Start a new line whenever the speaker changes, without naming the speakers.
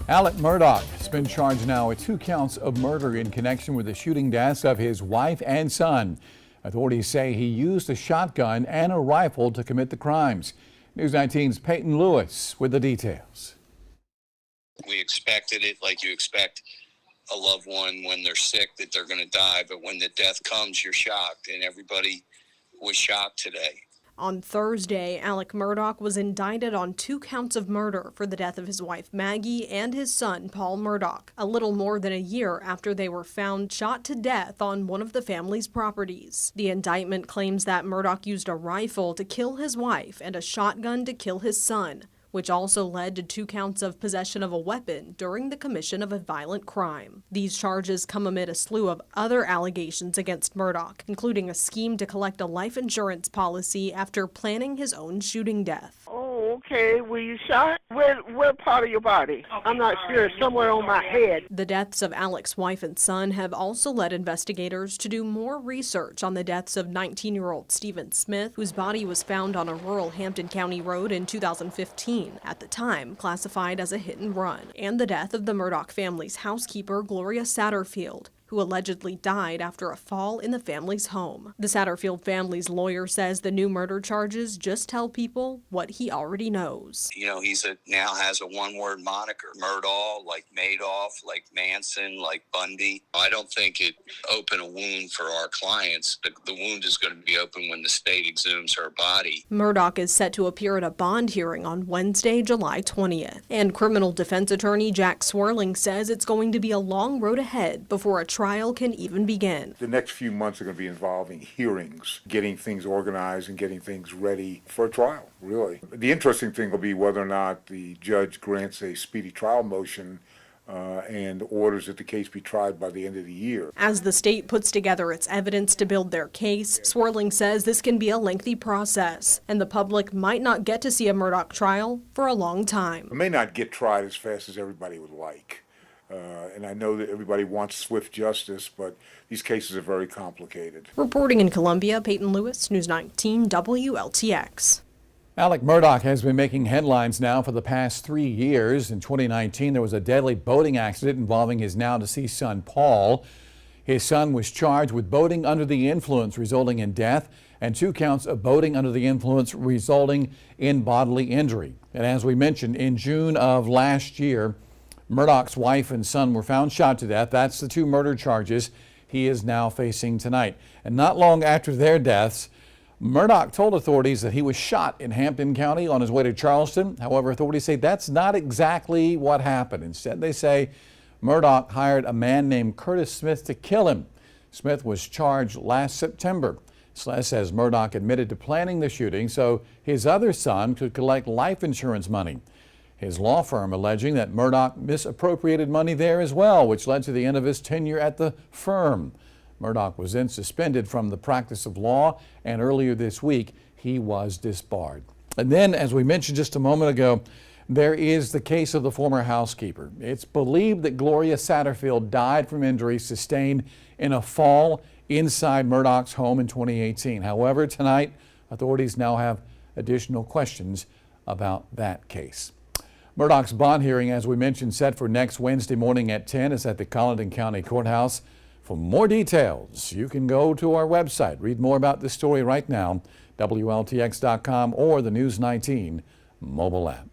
Alec Murdaugh has been charged now with 2 counts of murder in connection with the shooting deaths of his wife and son. Authorities say he used a shotgun and a rifle to commit the crimes. News 19's Peyton Lewis with the details.
We expected it like you expect a loved one when they're sick that they're going to die, but when the death comes, you're shocked, and everybody was shocked today.
On Thursday, Alec Murdaugh was indicted on 2 counts of murder for the death of his wife Maggie and his son Paul Murdaugh, a little more than a year after they were found shot to death on one of the family's properties. The indictment claims that Murdaugh used a rifle to kill his wife and a shotgun to kill his son, which also led to 2 counts of possession of a weapon during the commission of a violent crime. These charges come amid a slew of other allegations against Murdaugh, including a scheme to collect a life insurance policy after planning his own shooting death.
Oh, okay. Were you shot? Where part of your body? I'm not sure. Somewhere on my head.
The deaths of Alec's wife and son have also led investigators to do more research on the deaths of 19-year-old Stephen Smith, whose body was found on a rural Hampton County road in 2015, at the time classified as a hit and run, and the death of the Murdaugh family's housekeeper, Gloria Satterfield, who allegedly died after a fall in the family's home. The Satterfield family's lawyer says the new murder charges just tell people what he already knows.
You know, now has a one-word moniker: Murdaugh, like Madoff, like Manson, like Bundy. I don't think it opened a wound for our clients. The wound is going to be open when the state exhumes her body.
Murdaugh is set to appear at a bond hearing on Wednesday, July 20th. And criminal defense attorney Jack Swerling says it's going to be a long road ahead before a trial can even begin.
The next few months are going to be involving hearings, getting things organized and getting things ready for a trial, really. The interesting thing will be whether or not the judge grants a speedy trial motion and orders that the case be tried by the end of the year.
As the state puts together its evidence to build their case, Swerling says this can be a lengthy process, and the public might not get to see a Murdaugh trial for a long time.
It may not get tried as fast as everybody would like. And I know that everybody wants swift justice, but these cases are very complicated.
Reporting in Columbia, Peyton Lewis, News 19 WLTX.
Alec Murdaugh has been making headlines now for the past 3 years. In 2019, there was a deadly boating accident involving his now deceased son, Paul. His son was charged with boating under the influence, resulting in death, and 2 counts of boating under the influence resulting in bodily injury. And as we mentioned, in June of last year, Murdaugh's wife and son were found shot to death. That's the 2 murder charges he is now facing tonight. And not long after their deaths, Murdaugh told authorities that he was shot in Hampton County on his way to Charleston. However, authorities say that's not exactly what happened. Instead, they say Murdaugh hired a man named Curtis Smith to kill him. Smith was charged last September. Sless says Murdaugh admitted to planning the shooting so his other son could collect life insurance money. His law firm alleging that Murdaugh misappropriated money there as well, which led to the end of his tenure at the firm. Murdaugh was then suspended from the practice of law, and earlier this week he was disbarred. And then, as we mentioned just a moment ago, there is the case of the former housekeeper. It's believed that Gloria Satterfield died from injuries sustained in a fall inside Murdaugh's home in 2018. However, tonight, authorities now have additional questions about that case. Murdaugh's bond hearing, as we mentioned, set for next Wednesday morning at 10 is at the Colleton County Courthouse. For more details, you can go to our website, read more about this story right now, WLTX.com or the News 19 mobile app.